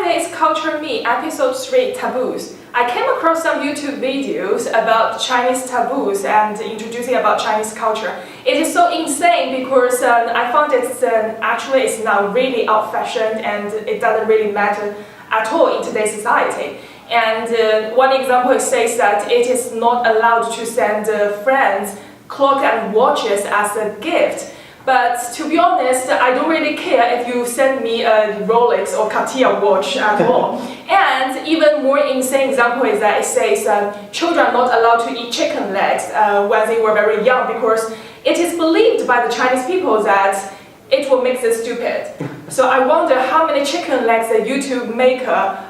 Nowadays, Culture Me, Episode 3, Taboos. I came across some YouTube videos about Chinese taboos and introducing about Chinese culture. It is so insane because I found actually it's now really old-fashioned and it doesn't really matter at all in today's society. And one example says that it is not allowed to send friends clocks and watches as a gift. But to be honest, I don't really care if you send me a Rolex or Cartier watch at all. And even more insane example is that it says children are not allowed to eat chicken legs when they were very young because it is believed by the Chinese people that it will make them stupid. So I wonder how many chicken legs a YouTube maker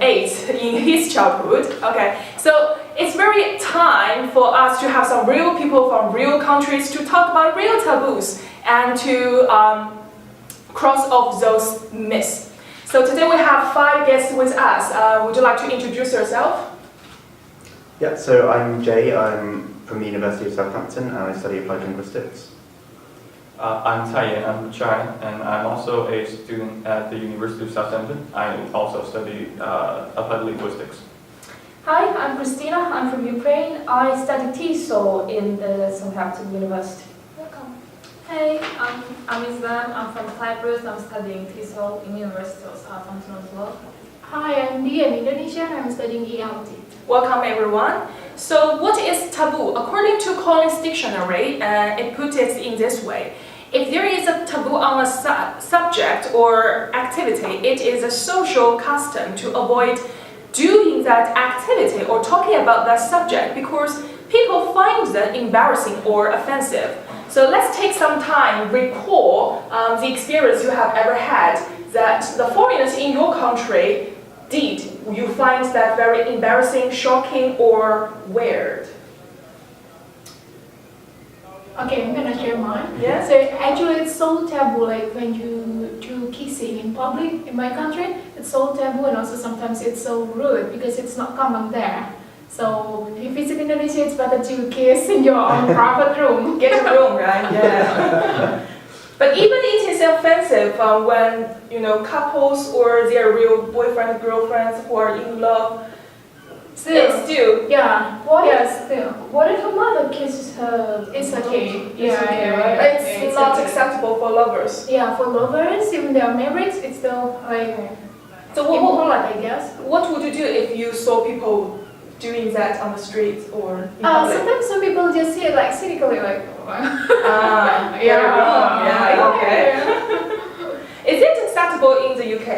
ate in his childhood. Okay, so it's very time for us to have some real people from real countries to talk about real taboos and to cross off those myths. So today we have 5 guests with us. Would you like to introduce yourself? Yeah, so I'm Jay. I'm from the University of Southampton and I study applied linguistics. I'm Taye, I'm Chai, and I'm also a student at the University of Southampton. I also study applied linguistics. Hi, I'm Christina. I'm from Ukraine. I study TESOL in the Southampton University. Welcome. Hey, I'm Islam. I'm from Cyprus. I'm studying TESOL in University of Southampton as well. Hi, I'm Lee. I'm Indonesian. I'm studying ELT. Welcome everyone. So what is taboo? According to Collins Dictionary, it puts it in this way. If there is a taboo on a subject or activity, it is a social custom to avoid doing that activity or talking about that subject because people find that embarrassing or offensive. So let's take some time, recall the experience you have ever had that the foreigners in your country did. You find that very embarrassing, shocking, or weird? Okay, I'm gonna share mine. Yeah. So actually, it's so taboo. Like when you do kissing in public in my country, it's so taboo, and also sometimes it's so rude because it's not common there. So if you visit Indonesia, it's better to kiss in your own private room. Get a room, right? Yeah. But even it is offensive when couples or their real boyfriend girlfriends who are in love. Still. Yeah. What if a mother kisses her? It's okay. It's okay, right? It's not acceptable for lovers. Yeah, for lovers, even they are married, it's still like So impolite, I guess. what would you do if you saw people doing that on the streets or in public? Sometimes some people just see it like cynically, like. Yeah, okay. Is it acceptable in the UK?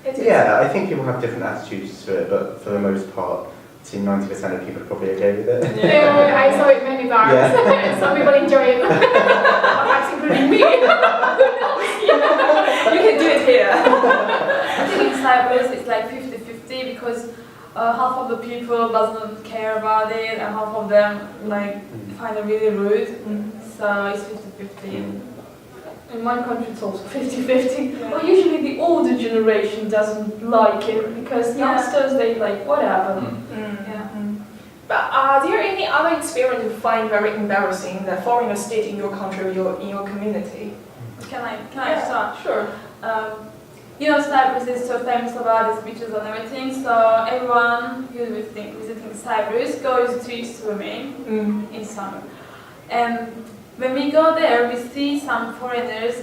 It is. Yeah, I think people have different attitudes to it, but for the most part, I'd say 90% of people are probably okay with it. Yeah, I saw it many times. Yeah. Some people enjoy it. Perhaps including me. You can do it here. I think in Cyprus it's like 50-50 because half of the people doesn't care about it and half of them find it really rude. So it's 50-50. In my country, it's also 50-50. Well, usually the older generation doesn't like it because youngsters, they like, whatever. Yeah. But are there any other experience you find very embarrassing that foreigners did in your country or in your community? Can I start? Sure. Cyprus is so famous about its beaches and everything, so everyone who is visiting Cyprus goes to swimming in summer. And when we go there, we see some foreigners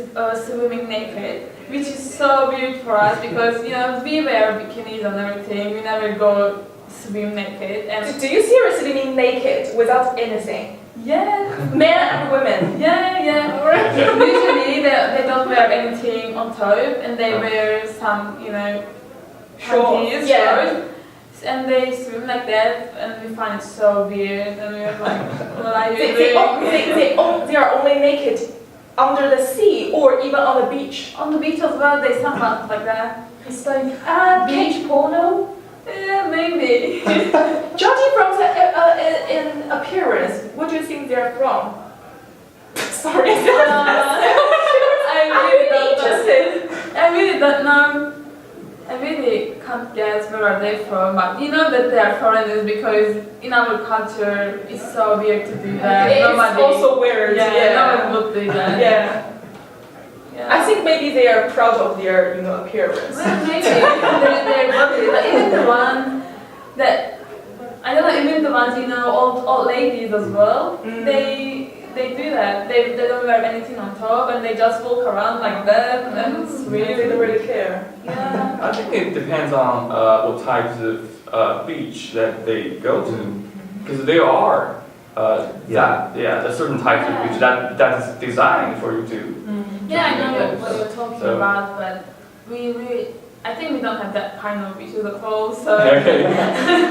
swimming naked, which is so weird for us because we wear bikinis and everything. We never go swim naked. And Do you seriously mean naked without anything? yeah, Men and women? yeah. Usually they don't wear anything on top, and they wear some shorts, Yeah. and they swim like that, and we find it so weird. And we're like, what are you They are only naked under the sea or even on the beach. On the beach as well, they sunbath like that. It's like Beach porno? Yeah, maybe. Judging from the in appearance, what do you think they're from? Sorry. I really don't know. I really can't guess where are they from, but you know that they are foreigners because in our culture it's so weird to do that. It's also weird. No one would do that. Yeah. Yeah. I think maybe they are proud of their, appearance. Well, maybe they're body, but even the one that I don't know, even the ones old ladies as well. They do that. They don't wear anything on top and they just walk around like that. And it's They really don't really care. yeah. I think it depends on what types of beach that they go to, because there are there's certain types of beach that is designed for you to. Yeah, I know what you're talking So- about, but I think we don't have that kind of beach with the clothes. So Okay.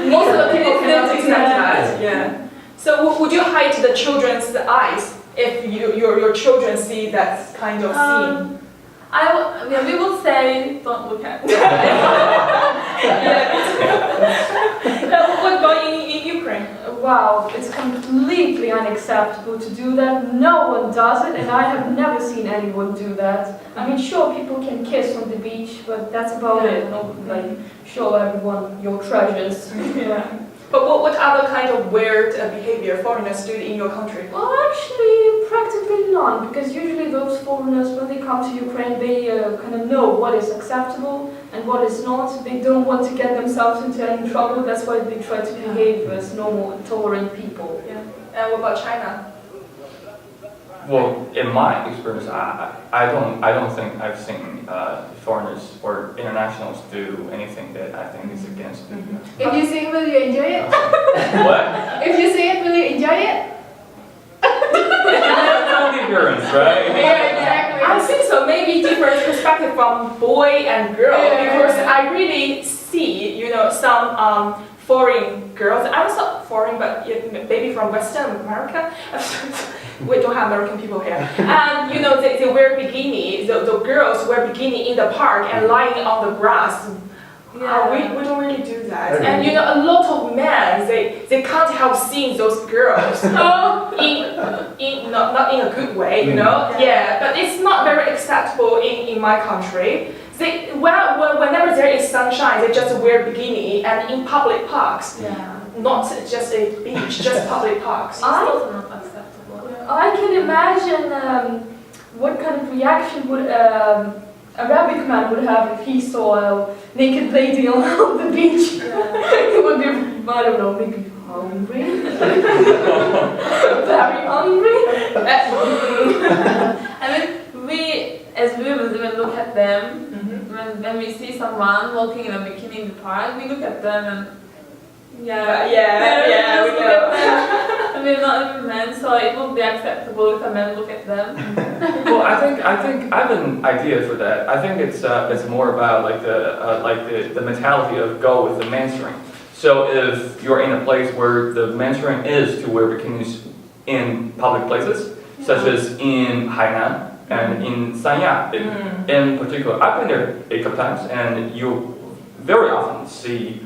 Most of the people cannot Yeah. accept that. Yeah. So would you hide the children's eyes if your children see that kind of scene? we will say don't look at. What about in Ukraine? Wow, it's completely unacceptable to do that. No one does it, and I have never seen anyone do that. I mean, sure, people can kiss on the beach, but that's about it. No, like, show everyone your treasures. Yeah. But what other kind of weird behavior foreigners do in your country? Well, actually, practically none, because usually those foreigners, when they come to Ukraine, they kind of know what is acceptable and what is not. They don't want to get themselves into any trouble. That's why they try to behave as normal, tolerant people. Yeah. And what about China? Well, in my experience, I don't think I've seen foreigners or internationals do anything that I think is against. If you see it, will you enjoy it? What? If you see it, will you enjoy it? It's the appearance, right? Yeah, exactly. I think so. Maybe different perspective from boy and girl, Yeah. because I really see, some foreign girls. I'm not foreign, but maybe from Western America. We don't have American people here. And they wear bikini. The girls wear bikini in the park and lying on the grass. We don't really do that. Okay. And a lot of men they can't help seeing those girls. Not in a good way, Yeah, but it's not very acceptable in my country. Whenever there is sunshine, they just wear bikini and in public parks. Yeah. Not just a beach, just public parks. It's also not acceptable. I can imagine what kind of reaction would Arabic man would have if he saw a naked lady on the beach. He would be, I don't know, maybe hungry. Very hungry. I mean, we as women even look at them when we see someone walking in a bikini in the park. We look at them and We know. I mean, not even men, so it would be acceptable if a man look at them. Well, I think I have an idea for that. I think it's more about like the mentality of go with the mainstream. So if you're in a place where the mainstream is to wear bikinis in public places, such as in Hainan and in Sanya in particular, I've been there a couple times, and you very often see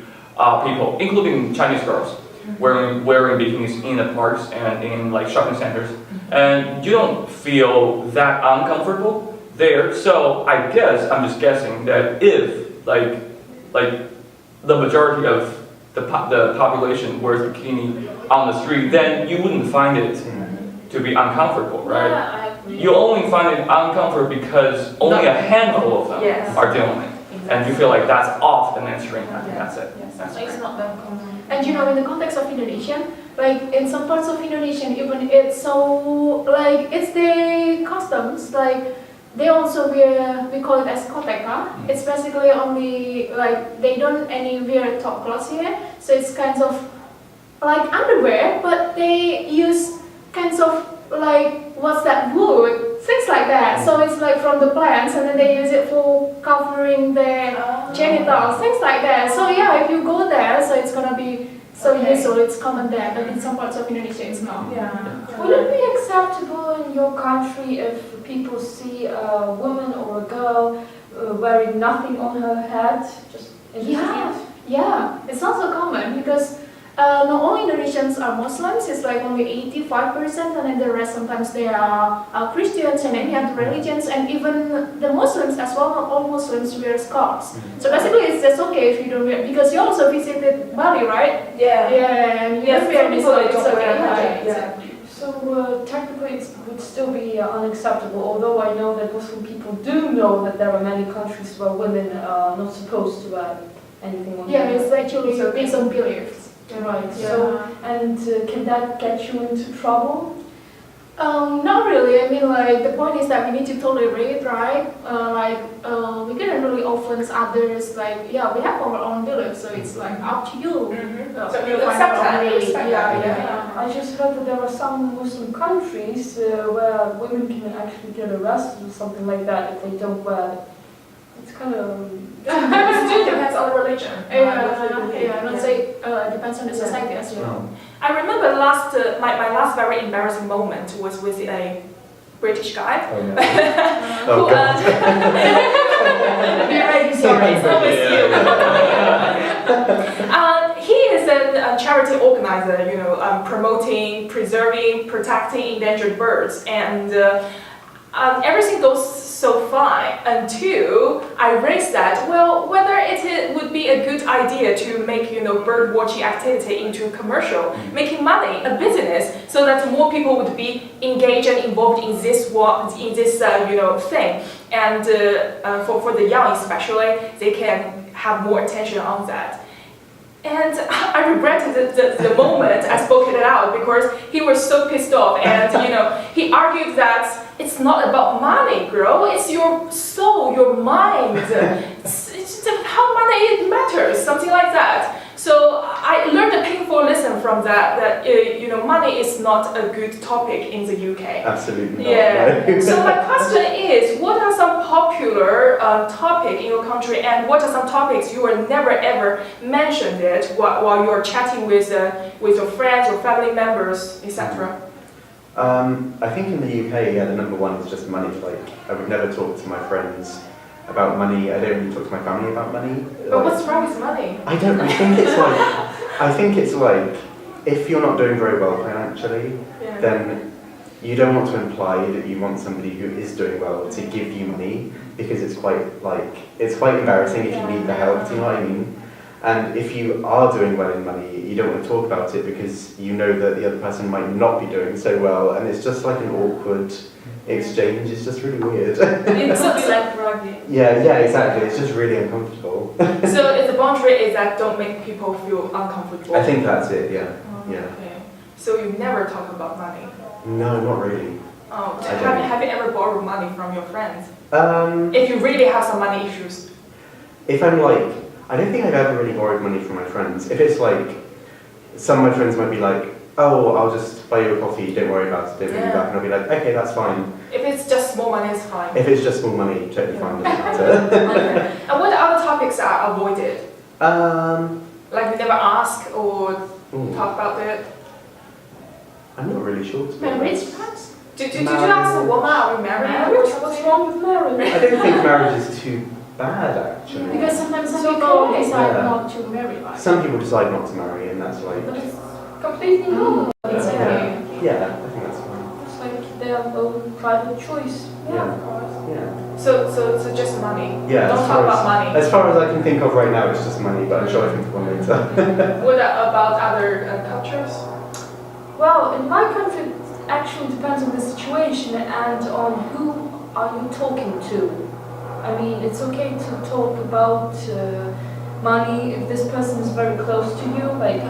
people, including Chinese girls, wearing bikinis in the parks and in like shopping centers, and you don't feel that uncomfortable there. So I guess I'm just guessing that if like the majority of the population wears bikini on the street, then you wouldn't find it to be uncomfortable, right? Yeah, I agree. You only find it uncomfortable because only a handful of them Yes. are doing it, and you feel like that's off the mainstream. I think that's it. That's It's not that common. And in the context of Indonesian, like in some parts of Indonesia, even it's so like it's the customs. Like they also wear, we call it as koteka. It's basically only like they don't any wear top clothes here, so it's kind of like underwear, but they use kinds of like what's that wood, things like that. So it's like from the plants, and then they use it for covering their genitals, things like that. So yeah, if you go there, so it's gonna be so usual, it's common there, but in some parts of Indonesia it's not. Yeah. Would it be acceptable in your country if people see a woman or a girl wearing nothing on her head, just in the street? Yeah, it's not so common because not all Indonesians are Muslims, it's like only 85%, and then the rest sometimes they are Christians and any other religions, and even the Muslims as well, not all Muslims wear scarves. So basically it's just okay if you don't wear, because you also visited Bali, right? Yeah. Yeah, and you Yes, don't wear some this, people so they it's don't okay. wear Yeah, hijab, exactly. So technically it would still be unacceptable, although I know that Muslim people do know that there are many countries where women are not supposed to wear anything on Yeah, their it's actually So- based on beliefs. Right, Yeah. so, and can that get you into trouble? Not really. I mean, like, the point is that we need to tolerate, right? We cannot really offend others. Like, yeah, we have our own beliefs, so it's like up to you. So you find accept your that, own you belief. respect Yeah, that, yeah. I just heard that there are some Muslim countries where women can actually get arrested or something like that if they don't wear. It's kind of. It still depends on the religion. And I'd say depends on the society as well. I remember my last very embarrassing moment was with a British guy. Oh, no. Who, Oh, God. Be ready, sorry, it's always you. He is a charity organizer, promoting, preserving, protecting endangered birds, and everything goes so fine until I raised that, well, whether it would be a good idea to make, bird watching activity into commercial, making money, a business, so that more people would be engaged and involved in this thing. And for the young especially, they can have more attention on that. And I regretted the moment I spoke it out because he was so pissed off, and he argued that it's not about money, girl. It's your soul, your mind. It's how money matters, something like that. So I learned a painful lesson from that. Money is not a good topic in the UK. Absolutely not. Yeah. No. So my question is, what are some popular topic in your country, and what are some topics you were never ever mentioned it while you're chatting with your friends or family members, etc.? I think in the UK, yeah, the number one is just money. Like, I would never talk to my friends about money. I don't really talk to my family about money. But what's wrong with money? I don't. I think it's like if you're not doing very well financially, Yeah. then you don't want to imply that you want somebody who is doing well to give you money, because it's quite embarrassing if you need the help. Do you know what I mean? And if you are doing well in money, you don't want to talk about it because you know that the other person might not be doing so well, and it's just like an awkward exchange. It's just really weird. It could be like bragging. Yeah, exactly. It's just really uncomfortable. So the boundary is that don't make people feel uncomfortable. I think that's it. Yeah. Oh, Yeah. Okay. So you never talk about money. No, not really. Oh, I don't. have you ever borrowed money from your friends? Um, If you really have some money issues. If I'm like, I don't think I've ever really borrowed money from my friends. If it's like, some of my friends might be like, oh, I'll just buy you a coffee, don't worry about it, don't pay me back. And I'll be like, okay, that's fine. If it's just small money, it's fine. If it's just small money, totally fine, doesn't matter. Okay. And what other topics are avoided? Like you never ask or talk about it? I'm not really sure. To be Marriage, honest. perhaps? Did you ask a woman, are we married? Marriage? What's wrong with marriage? I don't think marriage is too bad, actually. Because sometimes some So people cool. decide Yeah. not to marry, right? Some people decide not to marry, and that's like, But it's completely normal. Exactly. yeah, I think that's fine. It's like their own private choice. Yeah. of course. Yeah. So just money. Yeah. Don't as talk far about as, money. As far as I can think of right now, it's just money, but I'm sure I can think of one later. What about other cultures? Well, in my country, it actually depends on the situation and on who are you talking to. I mean, it's okay to talk about money if this person is very close to you, like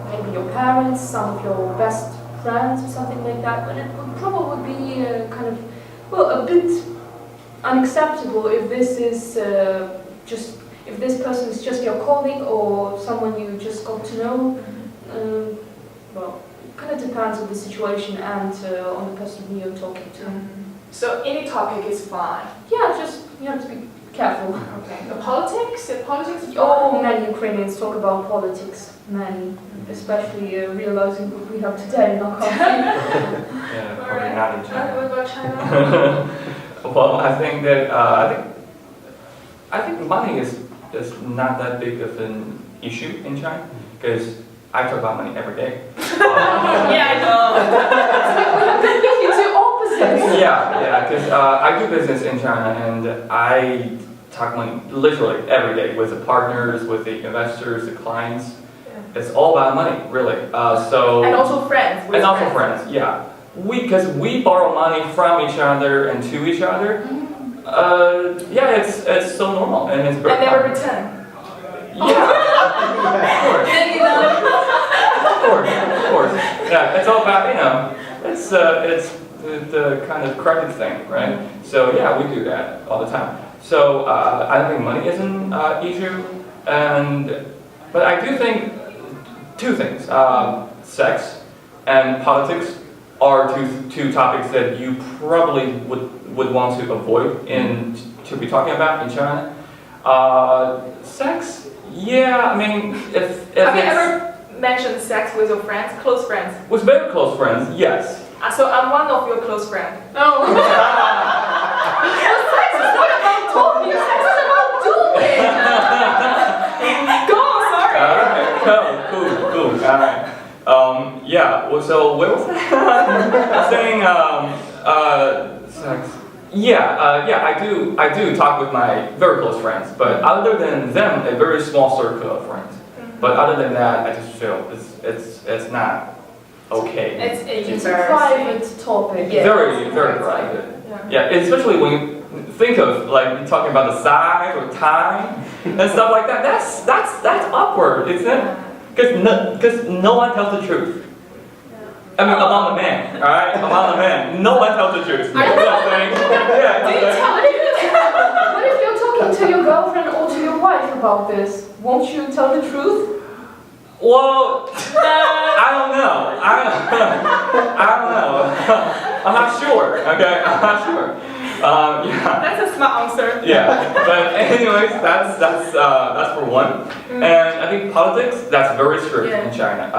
maybe your parents, some of your best friends or something like that, but it would probably be a bit unacceptable if this is if this person is just your colleague or someone you just got to know. Well, it kind of depends on the situation and on the person who you're talking to. So any topic is fine. Yeah, just you have to be careful. Okay. The politics? The politics is Oh, fine. many Ukrainians talk about politics. Many, especially realizing what we have today in our country. Yeah, probably not in China. What about China? Well, I think that I think money is not that big of an issue in China, because I talk about money every day. Yeah, I know. Completely two opposites. Yeah, because I do business in China, and I talk money literally every day with the partners, with the investors, the clients. It's all about money, really. So And also friends. with and also friends, yeah. Because we borrow money from each other and to each other. Yeah, it's so normal and it's very And never common. return. Yeah. Of course. Yeah, it's all about, it's the kind of credit thing, right? So yeah, we do that all the time. So I don't think money is an issue, but I do think two things: sex and politics are two topics that you probably would want to avoid to be talking about in China. Sex, yeah, I mean, if Have you it's ever mentioned sex with your friends, close friends? with very close friends, yes. So I'm one of your close friends. No. Sex is not about talking, sex is about doing. Go on, sorry. Cool. All right. Yeah. Well, so where was I? Saying sex. Yeah. I do talk with my very close friends, but other than them, a very small circle of friends. But other than that, I just feel it's not okay. It's It's a embarrassing. private topic. Yeah. Very private. Yeah. Yeah, especially when you think of like talking about the size or time and stuff like that. That's awkward, isn't it? Because no one tells the truth. I mean, among the men, all right? Among the men, no one tells the truth. You know what I'm saying? Yeah. Do you tell, what if you're talking to your girlfriend or to your wife about this? Won't you tell the truth? Well, I don't know. I don't know. I'm not sure. Okay, I'm not sure. Yeah. That's a smart answer. Yeah, but anyways, that's for one. And I think politics, that's very strict in China.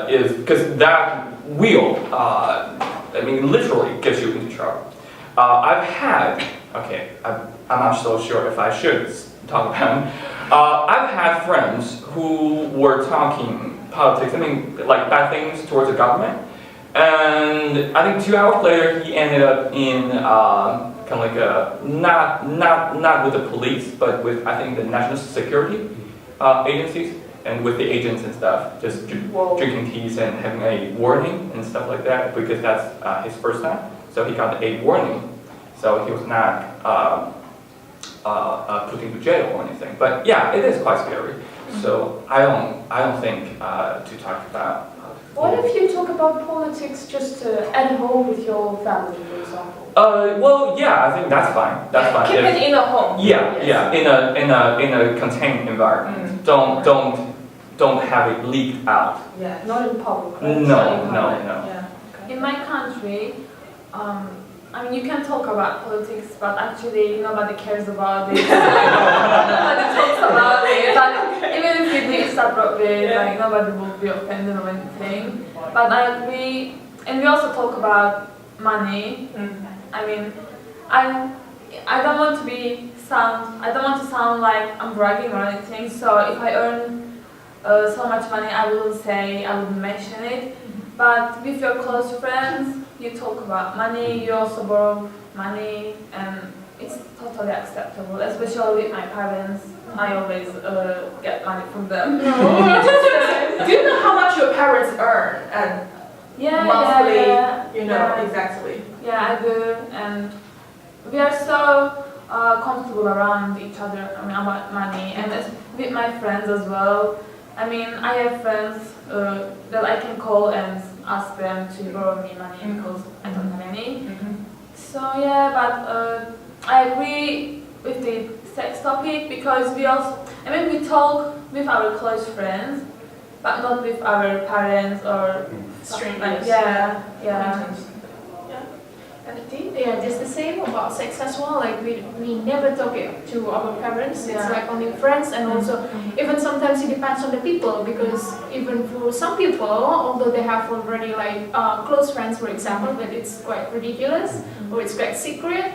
Is because that will, I mean, literally gets you into trouble. I'm not so sure if I should talk about it. I've had friends who were talking politics, I mean, like bad things towards the government. And I think 2 hours later, he ended up in kind of like a, not with the police, but with, I think, the national security agencies and with the agents and stuff, just drinking teas and having a warning and stuff like that, because that's his first time. So he got a warning, so he was not put into jail or anything. But yeah, it is quite scary. So I don't think to talk about. What if you talk about politics just at home with your family, for example? Well, yeah, I think that's fine. That's fine. Keep it in the home. Yeah, in a contained environment. Don't have it leaked out. Yeah, not in public. Right? No. Yeah. In my country, I mean, you can talk about politics, but actually nobody cares about it. Nobody talks about it. But even if you do it separately, like nobody will be offended or anything. But I agree, and we also talk about money. I mean, I don't want to sound like I'm bragging or anything. So if I earn so much money, I wouldn't mention it. But with your close friends, you talk about money, you also borrow money, and it's totally acceptable, especially with my parents. I always get money from them. Do you know how much your parents earn and monthly? You know exactly. Yeah, I do, and we are so comfortable around each other. I mean, about money, and with my friends as well. I mean, I have friends that I can call and ask them to borrow me money because I don't have any. So yeah, but I agree with the sex topic because we talk with our close friends, but not with our parents or Strangers. Yeah. Yeah, just the same about sex as well. Like we never talk it to our parents. It's like only friends, and also even sometimes it depends on the people, because even for some people, although they have already like close friends, for example, but it's quite ridiculous or it's quite secret.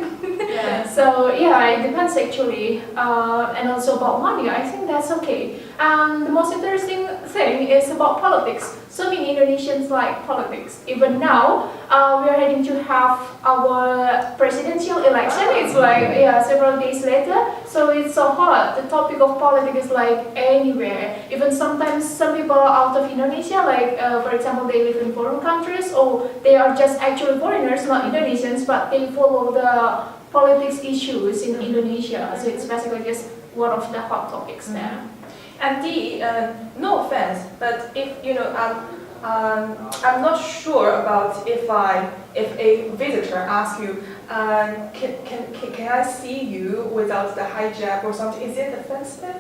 Yeah. So yeah, it depends actually, and also about money. I think that's okay. And the most interesting thing is about politics. So many Indonesians like politics. Even now, we are heading to have our presidential election. It's like several days later. So it's so hot. The topic of politics is like anywhere. Even sometimes some people out of Indonesia, like for example, they live in foreign countries, or they are just actually foreigners, not Indonesians, but they follow the politics issues in Indonesia. So it's basically just one of the hot topics there. And no offense, but if I'm not sure about if a visitor asks you, can I see you without the hijab or something? Is it offensive?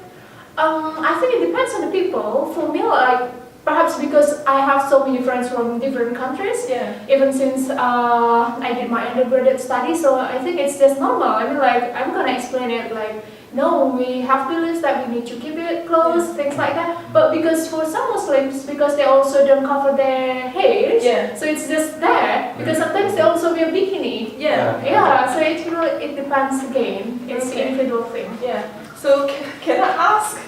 I think it depends on the people. For me, like perhaps because I have so many friends from different countries, even since I did my undergraduate study, so I think it's just normal. I mean, like I'm gonna explain it like, no, we have beliefs that we need to keep it close, things like that. But because for some Muslims, because they also don't cover their hair, so it's just there. Because sometimes they also wear bikini. So it depends again. It's an individual thing. Yeah. So can I ask,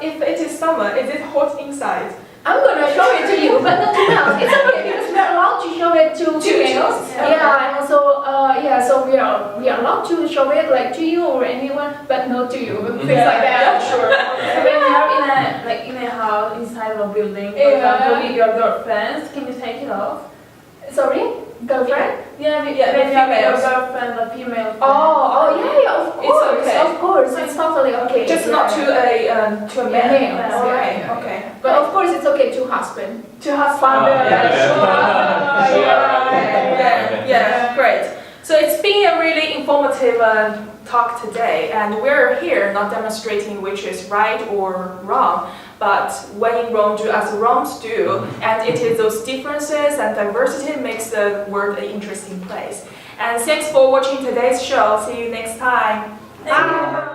if it is summer, is it hot inside? I'm gonna show it to you, but not to males. It's okay because we're allowed to show it to females. And also, so we are allowed to show it like to you or anyone, but not to you. Things like that. Sure. So when you are in a house inside of a building, for example, with your girlfriends, can you take it off? Sorry, girlfriend? Yeah, when you have your girlfriend, a female friend. Of course. It's okay. Of course, it's totally okay. Just not to a man. Alright. Okay. But of course, it's okay to husband. To have fun. Great. So it's been a really informative talk today, and we're here not demonstrating which is right or wrong, but when in Rome, do as the Romans do, and it is those differences and diversity makes the world an interesting place. And thanks for watching today's show. See you next time. Thank you.